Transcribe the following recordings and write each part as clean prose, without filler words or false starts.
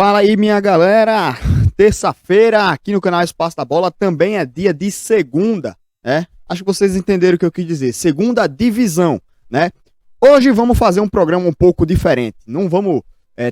Fala aí, minha galera! Terça-feira, aqui no canal Espaço da Bola, também é dia de segunda, né? Acho que vocês entenderam o que eu quis dizer. Segunda divisão, né? Hoje vamos fazer um programa um pouco diferente. Não vamos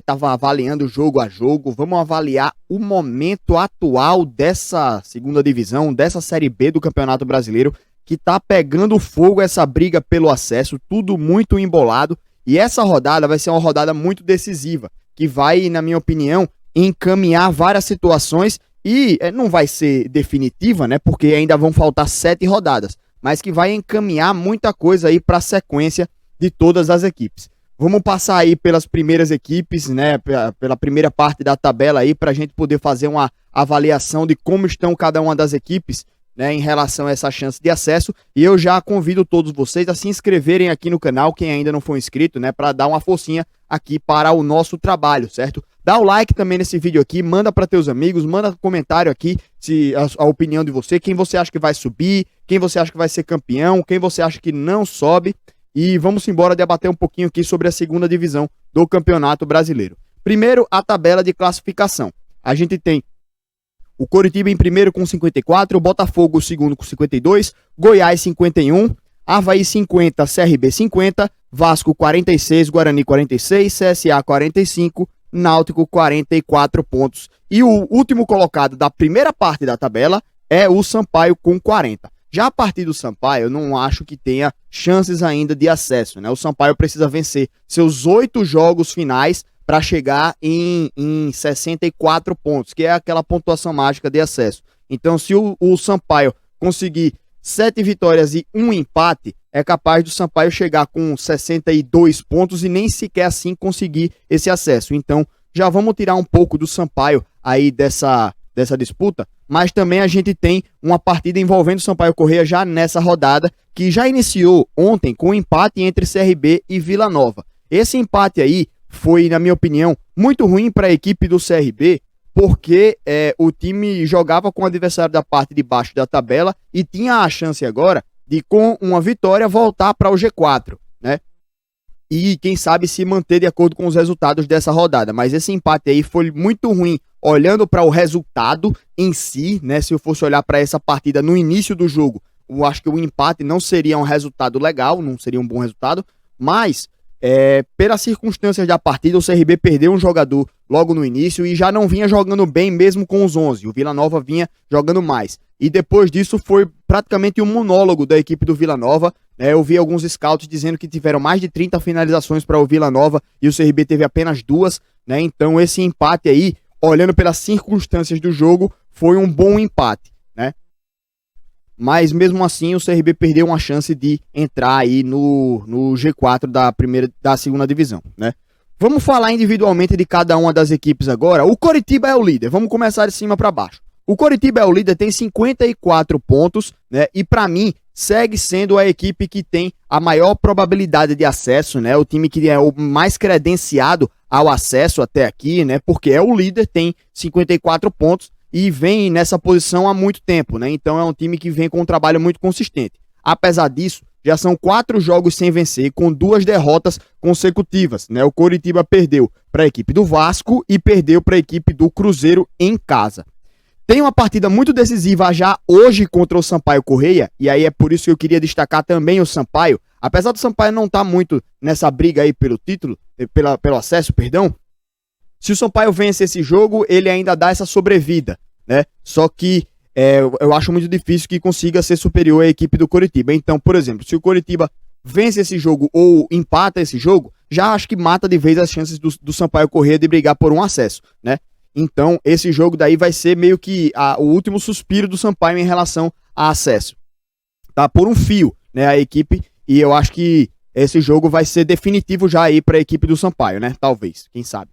tava avaliando jogo a jogo, vamos avaliar o momento atual dessa segunda divisão, dessa Série B do Campeonato Brasileiro, que tá pegando fogo essa briga pelo acesso, tudo muito embolado. E essa rodada vai ser uma rodada muito decisiva, que vai, na minha opinião, encaminhar várias situações e não vai ser definitiva, né? Porque ainda vão faltar 7 rodadas, mas que vai encaminhar muita coisa aí para a sequência de todas as equipes. Vamos passar aí pelas primeiras equipes, né? Pela primeira parte da tabela aí, para a gente poder fazer uma avaliação de como estão cada uma das equipes, né, em relação a essa chance de acesso. E eu já convido todos vocês a se inscreverem aqui no canal, quem ainda não for inscrito, né, para dar uma forcinha aqui para o nosso trabalho, certo? Dá o like também nesse vídeo aqui, manda para teus amigos, manda comentário aqui se a opinião de você, quem você acha que vai subir, quem você acha que vai ser campeão, quem você acha que não sobe. E vamos embora debater um pouquinho aqui sobre a segunda divisão do Campeonato Brasileiro. Primeiro, a tabela de classificação. A gente tem o Coritiba em primeiro com 54, o Botafogo segundo com 52, Goiás 51, Avaí 50, CRB 50, Vasco 46, Guarani 46, CSA 45, Náutico 44 pontos. E o último colocado da primeira parte da tabela é o Sampaio com 40. Já a partir do Sampaio, eu não acho que tenha chances ainda de acesso, né? O Sampaio precisa vencer seus 8 jogos finais para chegar em 64 pontos, que é aquela pontuação mágica de acesso. Então, se o Sampaio conseguir 7 vitórias e 1 empate, é capaz do Sampaio chegar com 62 pontos e nem sequer assim conseguir esse acesso. Então, já vamos tirar um pouco do Sampaio aí dessa disputa, mas também a gente tem uma partida envolvendo o Sampaio Corrêa já nessa rodada, que já iniciou ontem com um empate entre CRB e Vila Nova. Esse empate aí foi, na minha opinião, muito ruim para a equipe do CRB, porque o time jogava com o adversário da parte de baixo da tabela e tinha a chance agora de, com uma vitória, voltar para o G4, né? E quem sabe se manter de acordo com os resultados dessa rodada. Mas esse empate aí foi muito ruim, olhando para o resultado em si, né? Se eu fosse olhar para essa partida no início do jogo, eu acho que o empate não seria um resultado legal, não seria um bom resultado, mas pelas circunstâncias da partida, o CRB perdeu um jogador logo no início e já não vinha jogando bem mesmo com os 11. O Vila Nova vinha jogando mais. E depois disso foi praticamente um monólogo da equipe do Vila Nova. Eu vi alguns scouts dizendo que tiveram mais de 30 finalizações para o Vila Nova e o CRB teve apenas 2. Né? Então esse empate aí, olhando pelas circunstâncias do jogo, foi um bom empate, né? Mas mesmo assim o CRB perdeu uma chance de entrar aí no G4 da segunda divisão, né? Vamos falar individualmente de cada uma das equipes agora. O Coritiba é o líder, vamos começar de cima para baixo. O Coritiba é o líder, tem 54 pontos, né? E para mim segue sendo a equipe que tem a maior probabilidade de acesso, né? O time que é o mais credenciado ao acesso até aqui, né? Porque é o líder, tem 54 pontos e vem nessa posição há muito tempo, né? Então é um time que vem com um trabalho muito consistente. Apesar disso, já são 4 jogos sem vencer, com 2 derrotas consecutivas, né? O Coritiba perdeu para a equipe do Vasco e perdeu para a equipe do Cruzeiro em casa. Tem uma partida muito decisiva já hoje contra o Sampaio Corrêa, e aí é por isso que eu queria destacar também o Sampaio. Apesar do Sampaio não estar muito nessa briga aí pelo título, pelo acesso, perdão, se o Sampaio vence esse jogo, ele ainda dá essa sobrevida, né? Só que eu acho muito difícil que consiga ser superior à equipe do Coritiba. Então, por exemplo, se o Coritiba vence esse jogo ou empata esse jogo, já acho que mata de vez as chances do Sampaio Corrêa de brigar por um acesso, né? Então, esse jogo daí vai ser meio que o último suspiro do Sampaio em relação a acesso. Tá por um fio, né, a equipe, e eu acho que esse jogo vai ser definitivo já aí para a equipe do Sampaio, né? Talvez, quem sabe.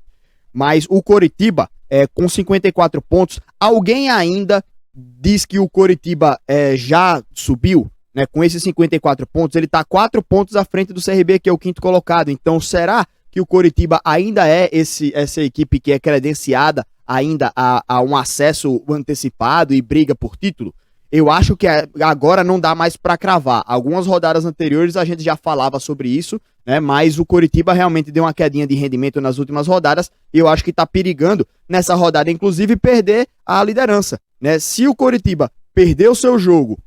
Mas o Coritiba, com 54 pontos, alguém ainda diz que o Coritiba já subiu, né? Com esses 54 pontos, ele está 4 pontos à frente do CRB, que é o 5º colocado. Então, será que o Coritiba ainda é essa equipe que é credenciada ainda a um acesso antecipado e briga por título? Eu acho que agora não dá mais para cravar. Algumas rodadas anteriores a gente já falava sobre isso, né? Mas o Coritiba realmente deu uma quedinha de rendimento nas últimas rodadas e eu acho que está perigando nessa rodada, inclusive, perder a liderança, né? Se o Coritiba perder o seu jogo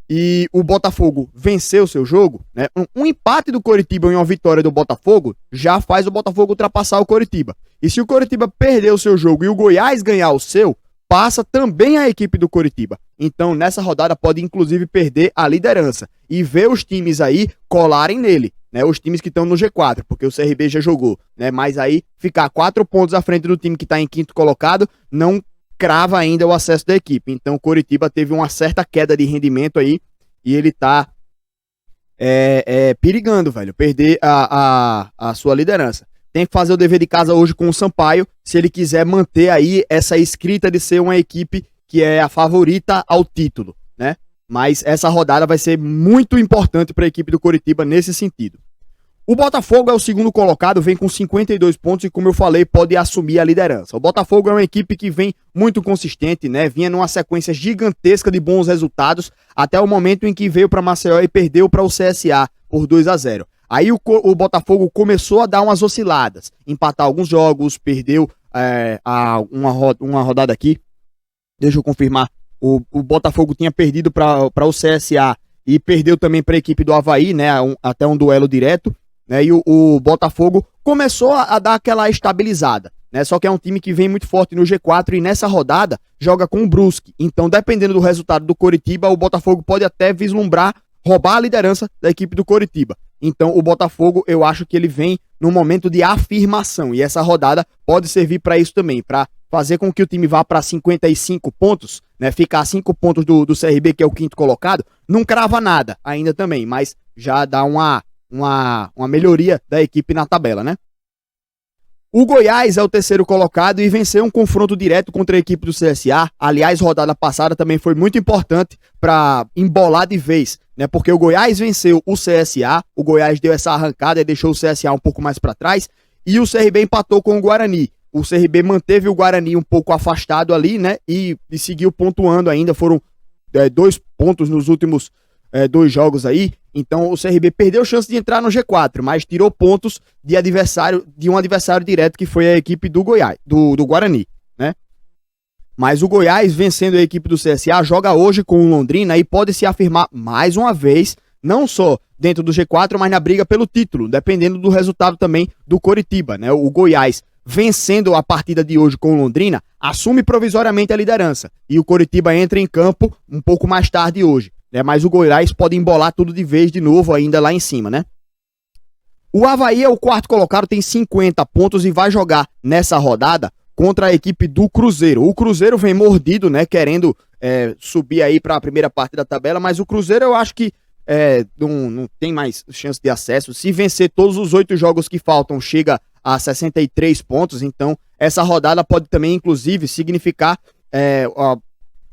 e o Botafogo vencer o seu jogo, né? Um empate do Coritiba e uma vitória do Botafogo já faz o Botafogo ultrapassar o Coritiba. E se o Coritiba perder o seu jogo e o Goiás ganhar o seu, passa também a equipe do Coritiba. Então, nessa rodada, pode inclusive perder a liderança e ver os times aí colarem nele, né? Os times que estão no G4, porque o CRB já jogou, né? Mas aí ficar 4 pontos à frente do time que está em quinto colocado não crava ainda o acesso da equipe. Então o Coritiba teve uma certa queda de rendimento aí e ele tá perigando, velho, perder a sua liderança. Tem que fazer o dever de casa hoje com o Sampaio, se ele quiser manter aí essa escrita de ser uma equipe que é a favorita ao título, né? Mas essa rodada vai ser muito importante para a equipe do Coritiba nesse sentido. O Botafogo é o segundo colocado, vem com 52 pontos e, como eu falei, pode assumir a liderança. O Botafogo é uma equipe que vem muito consistente, né? Vinha numa sequência gigantesca de bons resultados até o momento em que veio para Maceió e perdeu para o CSA por 2-0. Aí o Botafogo começou a dar umas osciladas, empatar alguns jogos, perdeu uma rodada aqui. Deixa eu confirmar. O Botafogo tinha perdido para o CSA e perdeu também para a equipe do Avaí, né? Até um duelo direto. Né, e o Botafogo começou a dar aquela estabilizada, né? Só que é um time que vem muito forte no G4 e nessa rodada joga com o Brusque. Então, dependendo do resultado do Coritiba, o Botafogo pode até vislumbrar roubar a liderança da equipe do Coritiba. Então, o Botafogo, eu acho que ele vem num momento de afirmação e essa rodada pode servir para isso também, para fazer com que o time vá para 55 pontos, né? Ficar a 5 pontos do CRB, que é o quinto colocado, não crava nada ainda também, mas já dá uma melhoria da equipe na tabela, né? O Goiás é o terceiro colocado e venceu um confronto direto contra a equipe do CSA. Aliás, rodada passada também foi muito importante para embolar de vez, né? Porque o Goiás venceu o CSA, o Goiás deu essa arrancada e deixou o CSA um pouco mais para trás, e o CRB empatou com o Guarani. O CRB manteve o Guarani um pouco afastado ali, né? E seguiu pontuando ainda, foram 2 pontos nos últimos 2 jogos aí. Então o CRB perdeu chance de entrar no G4, mas tirou pontos de um adversário direto que foi a equipe do Goiás, do Guarani, né? Mas o Goiás, vencendo a equipe do CSA, joga hoje com o Londrina e pode se afirmar mais uma vez, não só dentro do G4, mas na briga pelo título, dependendo do resultado também do Coritiba, né? O Goiás, vencendo a partida de hoje com o Londrina, assume provisoriamente a liderança e o Coritiba entra em campo um pouco mais tarde hoje. Mas o Goiás pode embolar tudo de vez de novo ainda lá em cima, né? O Avaí é o quarto colocado, tem 50 pontos e vai jogar nessa rodada contra a equipe do Cruzeiro. O Cruzeiro vem mordido, né? Querendo subir aí para a primeira parte da tabela, mas o Cruzeiro eu acho que não tem mais chance de acesso. Se vencer todos os 8 jogos que faltam, chega a 63 pontos. Então, essa rodada pode também, inclusive, significar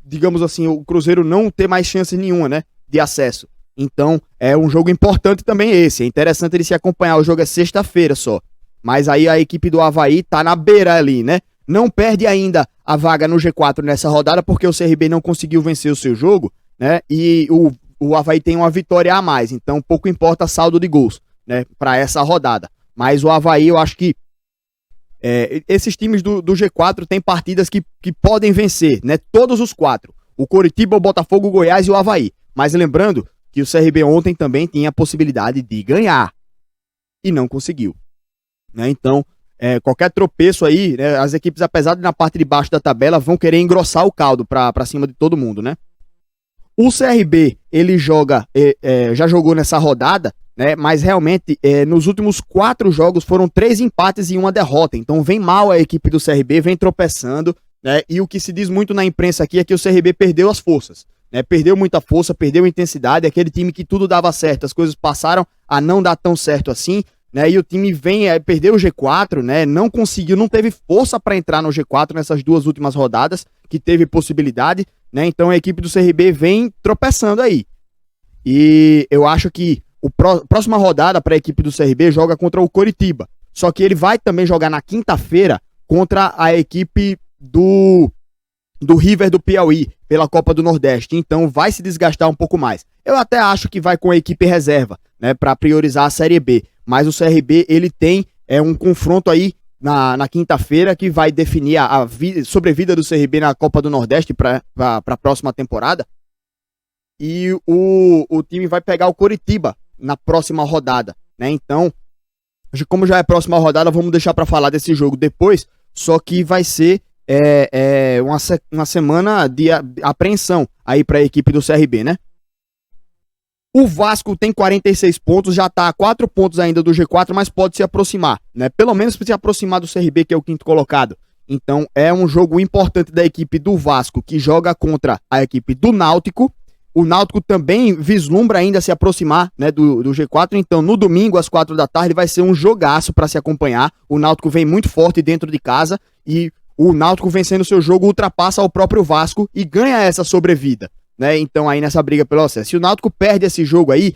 digamos assim, o Cruzeiro não ter mais chance nenhuma, né, de acesso. Então, é um jogo importante também esse. É interessante ele se acompanhar. O jogo é sexta-feira só. Mas aí a equipe do Avaí tá na beira ali, né? Não perde ainda a vaga no G4 nessa rodada, porque o CRB não conseguiu vencer o seu jogo, né? E o Avaí tem uma vitória a mais. Então, pouco importa saldo de gols, né, para essa rodada. Mas o Avaí, eu acho que esses times do G4 têm partidas que podem vencer, né? Todos os 4. O Coritiba, o Botafogo, o Goiás e o Avaí. Mas lembrando que o CRB ontem também tinha a possibilidade de ganhar. E não conseguiu, né? Então, qualquer tropeço aí, né, as equipes, apesar de na parte de baixo da tabela, vão querer engrossar o caldo pra cima de todo mundo, né? O CRB, ele já jogou nessa rodada, né? Mas realmente, nos últimos 4 jogos foram 3 empates e 1 derrota. Então vem mal a equipe do CRB, vem tropeçando, né? E o que se diz muito na imprensa aqui é que o CRB perdeu as forças, né? Perdeu muita força, perdeu intensidade. Aquele time que tudo dava certo, as coisas passaram a não dar tão certo assim, né? E o time perdeu o G4, né? Não conseguiu, não teve força para entrar no G4 nessas 2 últimas rodadas, que teve possibilidade, né? Então a equipe do CRB vem tropeçando aí. E eu acho que próxima rodada para a equipe do CRB joga contra o Coritiba. Só que ele vai também jogar na quinta-feira contra a equipe do River do Piauí, pela Copa do Nordeste, então vai se desgastar um pouco mais. Eu até acho que vai com a equipe reserva, né, para priorizar a Série B, mas o CRB ele tem um confronto aí na quinta-feira que vai definir a sobrevida do CRB na Copa do Nordeste para a próxima temporada, e o time vai pegar o Coritiba na próxima rodada, né? Então, como já é a próxima rodada, vamos deixar para falar desse jogo depois, só que vai ser uma semana de apreensão aí para a equipe do CRB, né? O Vasco tem 46 pontos, já está a 4 pontos ainda do G4, mas pode se aproximar, né? Pelo menos se aproximar do CRB, que é o quinto colocado. Então é um jogo importante da equipe do Vasco, que joga contra a equipe do Náutico. O Náutico também vislumbra ainda se aproximar, né, do G4, então no domingo às 4 da tarde vai ser um jogaço para se acompanhar. O Náutico vem muito forte dentro de casa e o Náutico vencendo seu jogo ultrapassa o próprio Vasco e ganha essa sobrevida, né? Então aí nessa briga pelo acesso. Se o Náutico perde esse jogo aí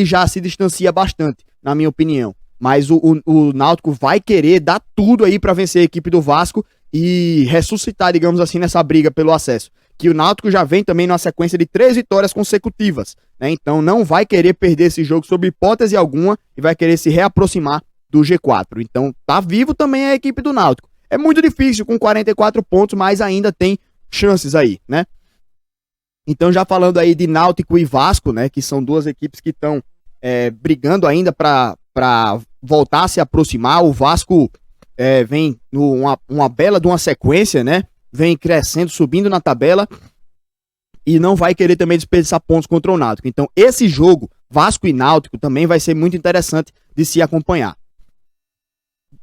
já se distancia bastante, na minha opinião. Mas o Náutico vai querer dar tudo aí para vencer a equipe do Vasco e ressuscitar, digamos assim, nessa briga pelo acesso. Que o Náutico já vem também numa sequência de 3 vitórias consecutivas, né? Então não vai querer perder esse jogo sob hipótese alguma e vai querer se reaproximar do G4. Então tá vivo também a equipe do Náutico. É muito difícil com 44 pontos, mas ainda tem chances aí, né? Então já falando aí de Náutico e Vasco, né, que são duas equipes que estão brigando ainda para voltar a se aproximar. O Vasco vem numa bela de uma sequência, né? Vem crescendo, subindo na tabela e não vai querer também desperdiçar pontos contra o Náutico. Então esse jogo, Vasco e Náutico, também vai ser muito interessante de se acompanhar.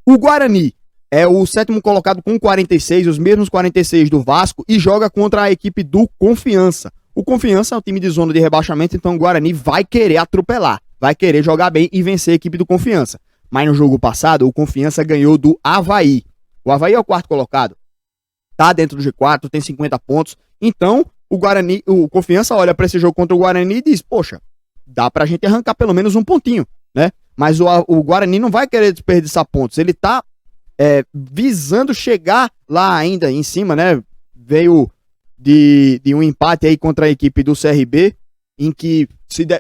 O Guarani é o 7º colocado com 46, os mesmos 46 do Vasco, e joga contra a equipe do Confiança. O Confiança é um time de zona de rebaixamento, então o Guarani vai querer atropelar, vai querer jogar bem e vencer a equipe do Confiança. Mas no jogo passado, o Confiança ganhou do Avaí. O Avaí é o 4º colocado. Tá dentro do G4, tem 50 pontos. Então, o Confiança olha para esse jogo contra o Guarani e diz, poxa, dá pra gente arrancar pelo menos um pontinho, né? Mas o Guarani não vai querer desperdiçar pontos. Ele tá visando chegar lá ainda em cima, né? Veio de um empate aí contra a equipe do CRB, em que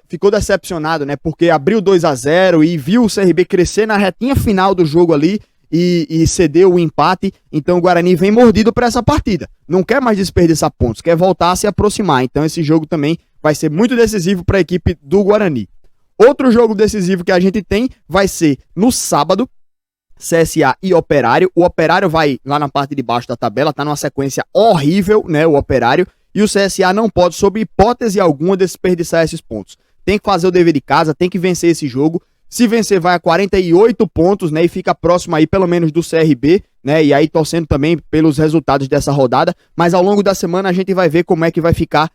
ficou decepcionado, né? Porque abriu 2-0 e viu o CRB crescer na retinha final do jogo ali, e cedeu o empate. Então o Guarani vem mordido para essa partida, não quer mais desperdiçar pontos, quer voltar a se aproximar. Então esse jogo também vai ser muito decisivo para a equipe do Guarani. Outro jogo decisivo que a gente tem vai ser no sábado, CSA e Operário. O Operário vai lá na parte de baixo da tabela, tá numa sequência horrível, né, o Operário, e o CSA não pode, sob hipótese alguma, desperdiçar esses pontos. Tem que fazer o dever de casa, tem que vencer esse jogo. Se vencer, vai a 48 pontos, né? E fica próximo aí, pelo menos, do CRB, né? E aí torcendo também pelos resultados dessa rodada. Mas ao longo da semana a gente vai ver como é que vai ficar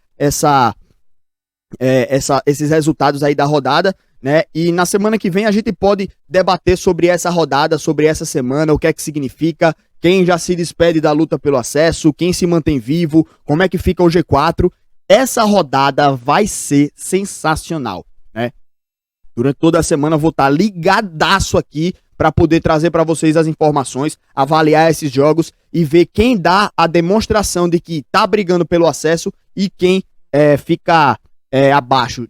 esses resultados aí da rodada, né? E na semana que vem a gente pode debater sobre essa rodada, sobre essa semana, o que é que significa, quem já se despede da luta pelo acesso, quem se mantém vivo, como é que fica o G4. Essa rodada vai ser sensacional, né? Durante toda a semana eu vou estar ligadaço aqui para poder trazer para vocês as informações, avaliar esses jogos e ver quem dá a demonstração de que tá brigando pelo acesso e quem fica abaixo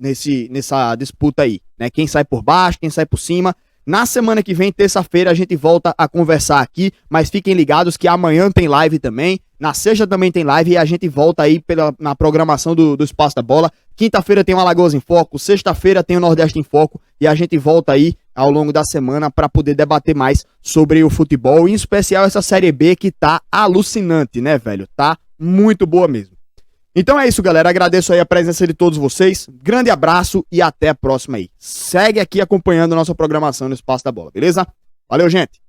nessa disputa aí, né? Quem sai por baixo, quem sai por cima. Na semana que vem, terça-feira, a gente volta a conversar aqui, mas fiquem ligados que amanhã tem live também, na sexta também tem live e a gente volta aí na programação do Espaço da Bola. Quinta-feira tem o Alagoas em Foco, sexta-feira tem o Nordeste em Foco e a gente volta aí ao longo da semana para poder debater mais sobre o futebol, em especial essa Série B que tá alucinante, né, velho? Tá muito boa mesmo. Então é isso, galera. Agradeço aí a presença de todos vocês. Grande abraço e até a próxima aí. Segue aqui acompanhando a nossa programação no Espaço da Bola, beleza? Valeu, gente!